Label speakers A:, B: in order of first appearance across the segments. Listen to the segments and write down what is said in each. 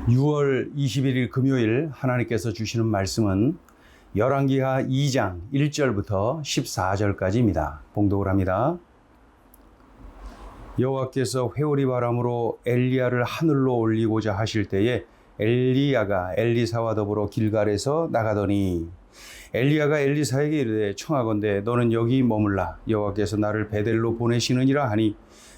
A: 6월 21일 금요일 하나님께서 주시는 말씀은 열왕기하 2장 1절부터 14절까지입니다. 봉독을 합니다. 여호와께서 회오리 바람으로 엘리야를 하늘로 올리고자 하실 때에 엘리야가 엘리사와 더불어 길갈에서 나가더니 엘리야가 엘리사에게 이르되 청하건대 너는 여기 머물라 여호와께서 나를 베델로 보내시느니라 하니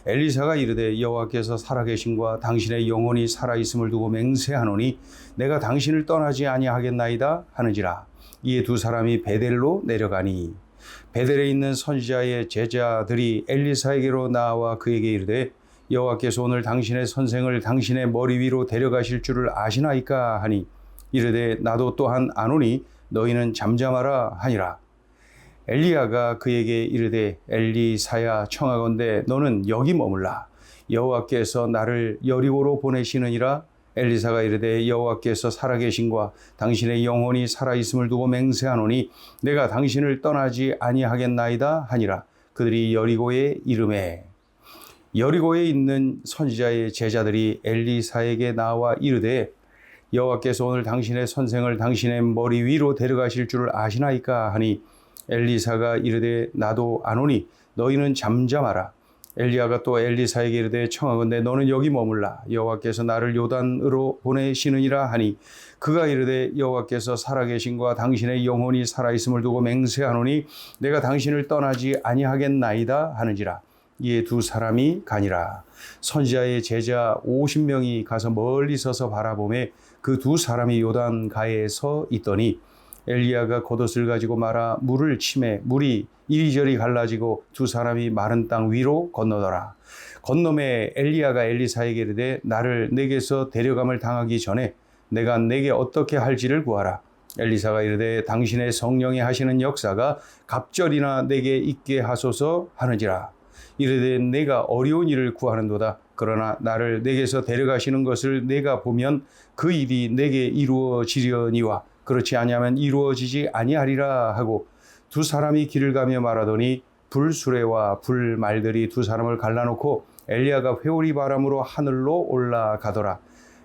A: 엘리사가 이르되 여호와께서 살아계심과 당신의 영혼이 살아있음을 두고 맹세하노니 내가 당신을 떠나지 아니하겠나이다 하는지라. 이에 두 사람이 베델로 내려가니 베델에 있는 선지자의 제자들이 엘리사에게로 나와 그에게 이르되 여호와께서 오늘 당신의 선생을 당신의 머리 위로 데려가실 줄을 아시나이까 하니 이르되 나도 또한 아노니 너희는 잠잠하라 하니라. 엘리야가 그에게 이르되 엘리사야 청하건대 너는 여기 머물라 여호와께서 나를 여리고로 보내시느니라. 엘리사가 이르되 여호와께서 살아계신과 당신의 영혼이 살아있음을 두고 맹세하노니 내가 당신을 떠나지 아니하겠나이다 하니라. 그들이 여리고에 이르매 여리고에 있는 선지자의 제자들이 엘리사에게 나와 이르되 여호와께서 오늘 당신의 선생을 당신의 머리 위로 데려가실 줄을 아시나이까 하니 엘리사가 이르되 나도 아노니 너희는 잠잠하라. 엘리야가 또 엘리사에게 이르되 청하건대 너는 여기 머물라 여호와께서 나를 요단으로 보내시느니라 하니 그가 이르되 여호와께서 살아계신과 당신의 영혼이 살아있음을 두고 맹세하노니 내가 당신을 떠나지 아니하겠나이다 하는지라. 이에 두 사람이 가니라. 선지자의 제자 50명이 가서 멀리 서서 바라보매 그 두 사람이 요단가에 서 있더니 엘리야가 겉옷을 가지고 말아 물을 치매 물이 이리저리 갈라지고 두 사람이 마른 땅 위로 건너더라. 건너매 엘리야가 엘리사에게 이르되 나를 내게서 데려감을 당하기 전에 내가 내게 어떻게 할지를 구하라. 엘리사가 이르되 당신의 성령이 하시는 역사가 갑절이나 내게 있게 하소서 하는지라. 이르되 내가 어려운 일을 구하는도다. 그러나 나를 내게서 데려가시는 것을 내가 보면 그 일이 내게 이루어지려니와 그렇지 아니하면 이루어지지 아니하리라 하고 두 사람이 길을 가며 말하더니 불수레와 불말들이 두 사람을 갈라놓고 엘리야가 회오리 바람으로 하늘로 올라가더라.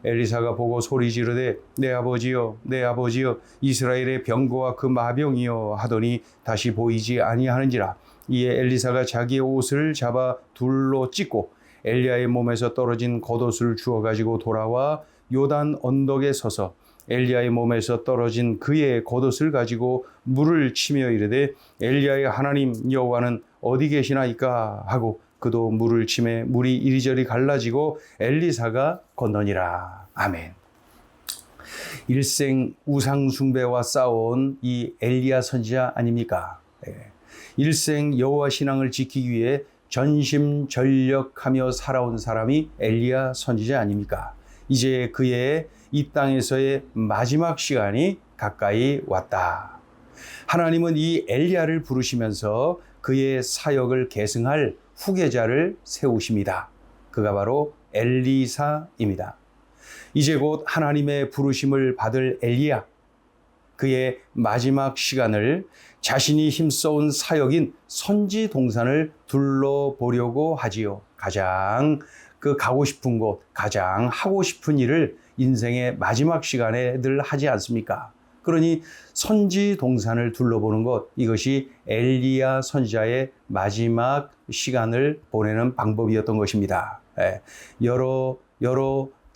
A: 엘리사가 보고 소리 지르되 내 아버지여 내 아버지여 이스라엘의 병거와 그 마병이여 하더니 다시 보이지 아니하는지라. 이에 엘리사가 자기의 옷을 잡아 둘로 찢고 엘리야의 몸에서 떨어진 겉옷을 주워 가지고 돌아와 요단 언덕에 서서 엘리야의 몸에서 떨어진 그의 겉옷을 가지고 물을 치며 이르되 엘리야의 하나님 여호와는 어디 계시나이까 하고 그도 물을 치매 물이 이리저리 갈라지고 엘리사가 건너니라. 아멘. 일생 우상 숭배와 싸워온 이 엘리야 선지자 아닙니까? 일생 여호와 신앙을 지키기 위해 전심전력하며 살아온 사람이 엘리야 선지자 아닙니까? 이제 그의 이 땅에서의 마지막 시간이 가까이 왔다. 하나님은 이 엘리야를 부르시면서 그의 사역을 계승할 후계자를 세우십니다. 그가 바로 엘리사입니다. 이제 곧 하나님의 부르심을 받을 엘리야, 그의 마지막 시간을 자신이 힘써온 사역인 선지 동산을 둘러보려고 하지요. 가장 가고 싶은 곳, 가장 하고 싶은 일을 인생의 마지막 시간에 늘 하지 않습니까? 그러니 선지 동산을 둘러보는 것, 이것이 엘리야 선지자의 마지막 시간을 보내는 방법이었던 것입니다. 여러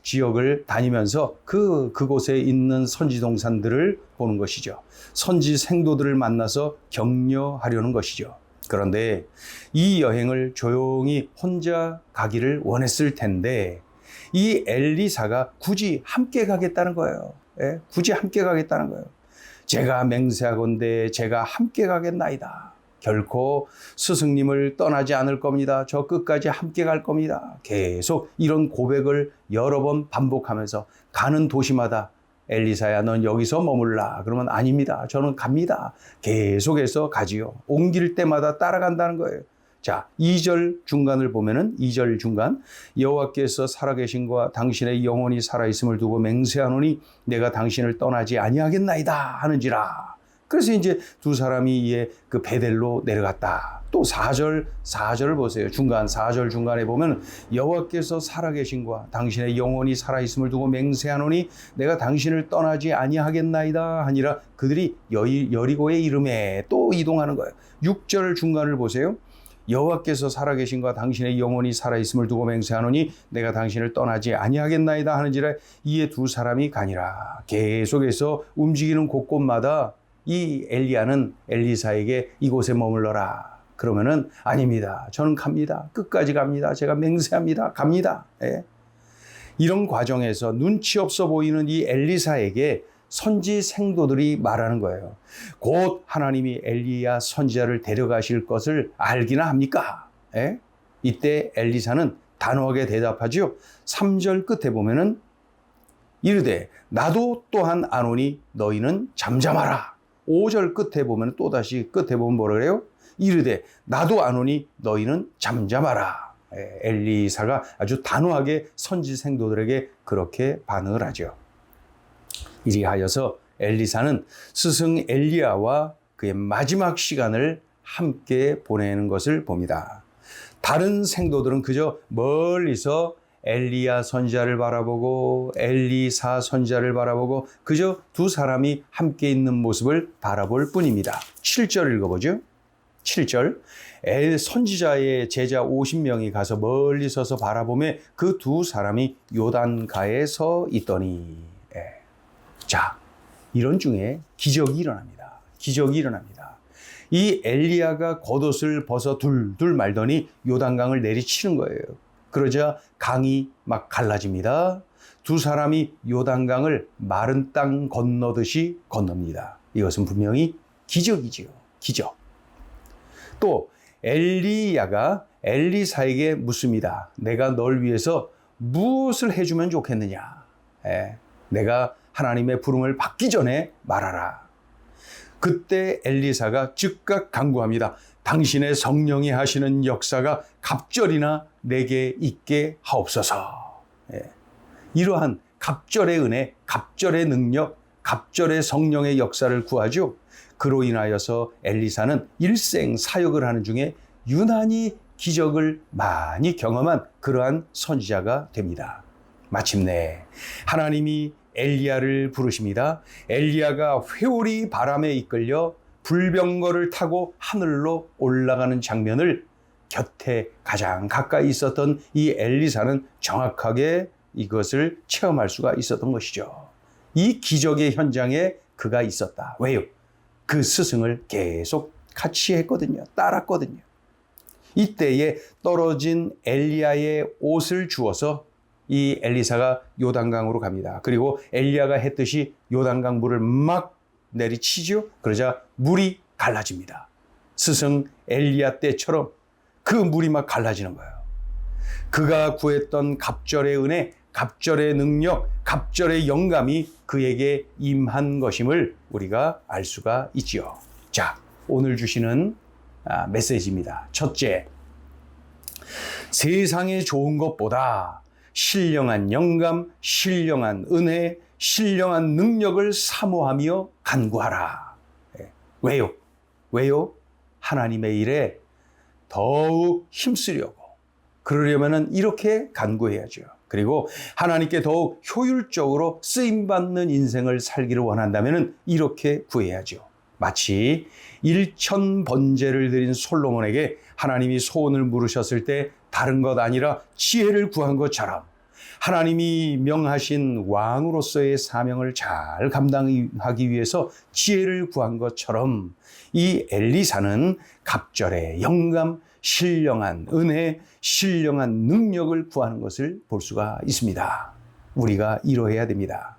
A: 지역을 다니면서 그곳에 있는 선지 동산들을 보는 것이죠. 선지 생도들을 만나서 격려하려는 것이죠. 그런데 이 여행을 조용히 혼자 가기를 원했을 텐데 이 엘리사가 굳이 함께 가겠다는 거예요. 굳이 함께 가겠다는 거예요. 제가 맹세하건대 제가 함께 가겠나이다. 결코 스승님을 떠나지 않을 겁니다. 저 끝까지 함께 갈 겁니다. 계속 이런 고백을 여러 번 반복하면서 가는 도시마다 엘리사야 넌 여기서 머물라. 그러면 아닙니다. 저는 갑니다. 계속해서 가지요. 옮길 때마다 따라간다는 거예요. 자, 2절 중간을 보면은 2절 중간 여호와께서 살아계신과 당신의 영혼이 살아있음을 두고 맹세하노니 내가 당신을 떠나지 아니하겠나이다 하는지라. 그래서 이제 두 사람이 이에 그 베델로 내려갔다. 또 4절을 보세요. 중간 4절 중간에 보면 여호와께서 살아계신과 당신의 영혼이 살아있음을 두고 맹세하노니 내가 당신을 떠나지 아니하겠나이다 하니라. 그들이 여리고에 이름에 또 이동하는 거예요. 6절 중간을 보세요. 여호와께서 살아계신과 당신의 영혼이 살아있음을 두고 맹세하노니 내가 당신을 떠나지 아니하겠나이다 하는지라. 이에 두 사람이 가니라. 계속해서 움직이는 곳곳마다 이 엘리야는 엘리사에게 이곳에 머물러라. 그러면은 아닙니다. 저는 갑니다. 끝까지 갑니다. 제가 맹세합니다. 갑니다. 예. 이런 과정에서 눈치 없어 보이는 이 엘리사에게 선지 생도들이 말하는 거예요. 곧 하나님이 엘리야 선지자를 데려가실 것을 알기나 합니까? 예? 이때 엘리사는 단호하게 대답하죠. 3절 끝에 보면은 이르되 나도 또한 아노니 너희는 잠잠하라. 5절 끝에 보면 또다시 끝에 보면 뭐라 그래요? 이르되 나도 아노니 너희는 잠잠하라. 엘리사가 아주 단호하게 선지 생도들에게 그렇게 반응을 하죠. 이리하여서 엘리사는 스승 엘리야와 그의 마지막 시간을 함께 보내는 것을 봅니다. 다른 생도들은 그저 멀리서 엘리야 선지자를 바라보고 엘리사 선지자를 바라보고 그저 두 사람이 함께 있는 모습을 바라볼 뿐입니다. 7절 읽어보죠. 7절 선지자의 제자 50명이 가서 멀리 서서 바라보며 그 두 사람이 요단가에 서 있더니. 자, 이런 중에 기적이 일어납니다. 기적이 일어납니다. 이 엘리야가 겉옷을 벗어 둘둘 말더니 요단강을 내리치는 거예요. 그러자 강이 막 갈라집니다. 두 사람이 요단강을 마른 땅 건너듯이 건넙니다. 이것은 분명히 기적이지요. 기적. 또 엘리야가 엘리사에게 묻습니다. 내가 널 위해서 무엇을 해주면 좋겠느냐? 내가 하나님의 부름을 받기 전에 말하라. 그때 엘리사가 즉각 간구합니다. 당신의 성령이 하시는 역사가 갑절이나 내게 있게 하옵소서. 이러한 갑절의 은혜, 갑절의 능력, 갑절의 성령의 역사를 구하죠. 그로 인하여서 엘리사는 일생 사역을 하는 중에 유난히 기적을 많이 경험한 그러한 선지자가 됩니다. 마침내 하나님이 엘리야를 부르십니다. 엘리야가 회오리 바람에 이끌려 불병거를 타고 하늘로 올라가는 장면을 곁에 가장 가까이 있었던 이 엘리사는 정확하게 이것을 체험할 수가 있었던 것이죠. 이 기적의 현장에 그가 있었다. 왜요? 그 스승을 계속 같이 했거든요. 따랐거든요. 이때에 떨어진 엘리야의 옷을 주어서 이 엘리사가 요단강으로 갑니다. 그리고 엘리야가 했듯이 요단강 물을 막 내리치죠. 그러자 물이 갈라집니다. 스승 엘리야 때처럼 그 물이 막 갈라지는 거예요. 그가 구했던 갑절의 은혜, 갑절의 능력, 갑절의 영감이 그에게 임한 것임을 우리가 알 수가 있지요. 자, 오늘 주시는 메시지입니다. 첫째, 세상에 좋은 것보다 신령한 영감, 신령한 은혜, 신령한 능력을 사모하며 간구하라. 왜요? 왜요? 하나님의 일에 더욱 힘쓰려고. 그러려면 이렇게 간구해야죠. 그리고 하나님께 더욱 효율적으로 쓰임받는 인생을 살기를 원한다면 이렇게 구해야죠. 마치 1000번제를 드린 솔로몬에게 하나님이 소원을 물으셨을 때 다른 것 아니라 지혜를 구한 것처럼 하나님이 명하신 왕으로서의 사명을 잘 감당하기 위해서 지혜를 구한 것처럼 이 엘리사는 갑절의 영감, 신령한 은혜, 신령한 능력을 구하는 것을 볼 수가 있습니다. 우리가 이러해야 됩니다.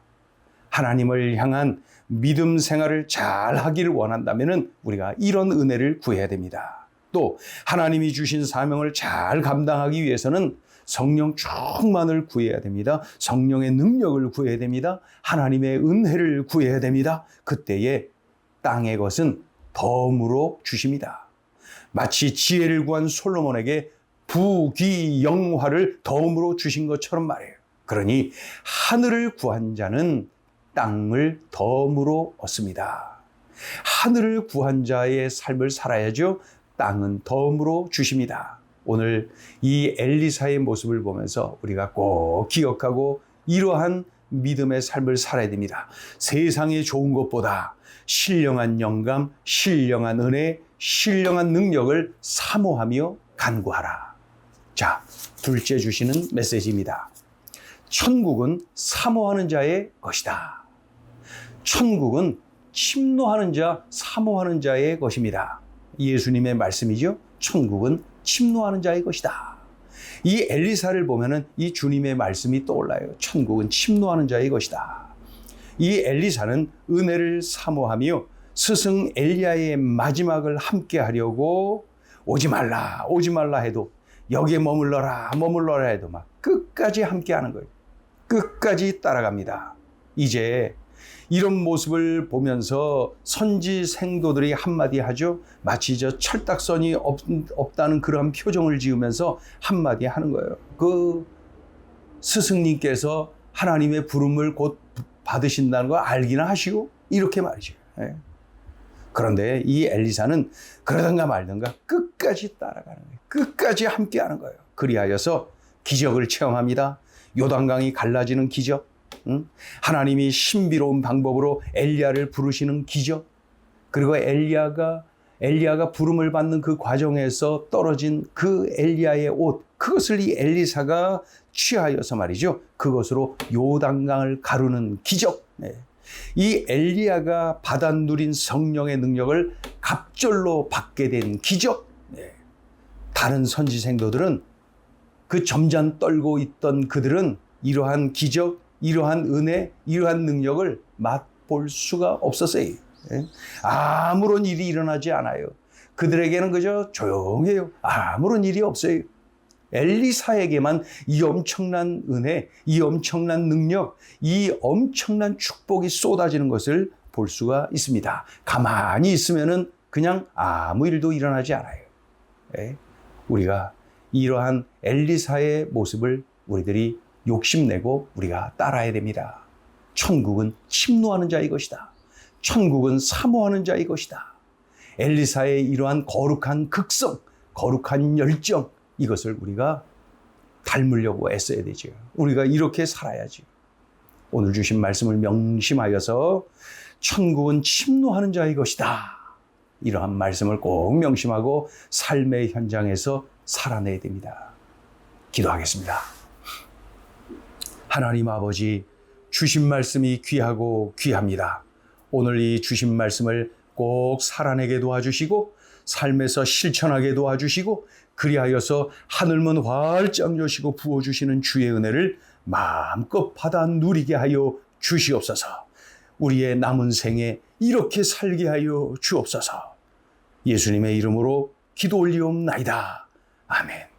A: 하나님을 향한 믿음 생활을 잘 하기를 원한다면 우리가 이런 은혜를 구해야 됩니다. 또 하나님이 주신 사명을 잘 감당하기 위해서는 성령 충만을 구해야 됩니다. 성령의 능력을 구해야 됩니다. 하나님의 은혜를 구해야 됩니다. 그때에 땅의 것은 덤으로 주십니다. 마치 지혜를 구한 솔로몬에게 부귀영화를 덤으로 주신 것처럼 말이에요. 그러니 하늘을 구한 자는 땅을 덤으로 얻습니다. 하늘을 구한 자의 삶을 살아야죠. 땅은 덤으로 주십니다. 오늘 이 엘리사의 모습을 보면서 우리가 꼭 기억하고 이러한 믿음의 삶을 살아야 됩니다. 세상에 좋은 것보다 신령한 영감, 신령한 은혜, 신령한 능력을 사모하며 간구하라. 자, 둘째 주시는 메시지입니다. 천국은 사모하는 자의 것이다. 천국은 침노하는 자, 사모하는 자의 것입니다. 예수님의 말씀이죠. 천국은 침노하는 자의 것이다. 이 엘리사를 보면은 이 주님의 말씀이 떠올라요. 천국은 침노하는 자의 것이다. 이 엘리사는 은혜를 사모하며 스승 엘리야의 마지막을 함께 하려고 오지 말라 해도, 여기에 머물러라 해도 막 끝까지 함께 하는 거예요. 끝까지 따라갑니다. 이제 이런 모습을 보면서 선지 생도들이 한마디 하죠. 마치 저 철딱선이 없다는 그런 표정을 지으면서 한마디 하는 거예요. 그 스승님께서 하나님의 부름을 곧 받으신다는 거 알기나 하시고, 이렇게 말이죠. 그런데 이 엘리사는 그러든가 말든가 끝까지 따라가는 거예요. 끝까지 함께 하는 거예요. 그리하여서 기적을 체험합니다. 요단강이 갈라지는 기적, 하나님이 신비로운 방법으로 엘리야를 부르시는 기적, 그리고 엘리야가 부름을 받는 그 과정에서 떨어진 그 엘리야의 옷, 그것을 이 엘리사가 취하여서 말이죠, 그것으로 요단강을 가르는 기적. 이 엘리야가 받아 누린 성령의 능력을 갑절로 받게 된 기적. 다른 선지 생도들은, 그 점잔 떨고 있던 그들은 이러한 기적, 이러한 은혜, 이러한 능력을 맛볼 수가 없었어요. 아무런 일이 일어나지 않아요. 그들에게는 그저 조용해요. 아무런 일이 없어요. 엘리사에게만 이 엄청난 은혜, 이 엄청난 능력, 이 엄청난 축복이 쏟아지는 것을 볼 수가 있습니다. 가만히 있으면은 그냥 아무 일도 일어나지 않아요. 우리가 이러한 엘리사의 모습을 우리들이 욕심내고 우리가 따라야 됩니다. 천국은 침노하는 자의 것이다. 천국은 사모하는 자의 것이다. 엘리사의 이러한 거룩한 극성, 거룩한 열정, 이것을 우리가 닮으려고 애써야 되죠. 우리가 이렇게 살아야지. 오늘 주신 말씀을 명심하여서 천국은 침노하는 자의 것이다. 이러한 말씀을 꼭 명심하고 삶의 현장에서 살아내야 됩니다. 기도하겠습니다. 하나님 아버지, 주신 말씀이 귀하고 귀합니다. 오늘 이 주신 말씀을 꼭 살아내게 도와주시고 삶에서 실천하게 도와주시고, 그리하여서 하늘문 활짝 여시고 부어주시는 주의 은혜를 마음껏 받아 누리게 하여 주시옵소서. 우리의 남은 생에 이렇게 살게 하여 주옵소서. 예수님의 이름으로 기도 올리옵나이다. 아멘.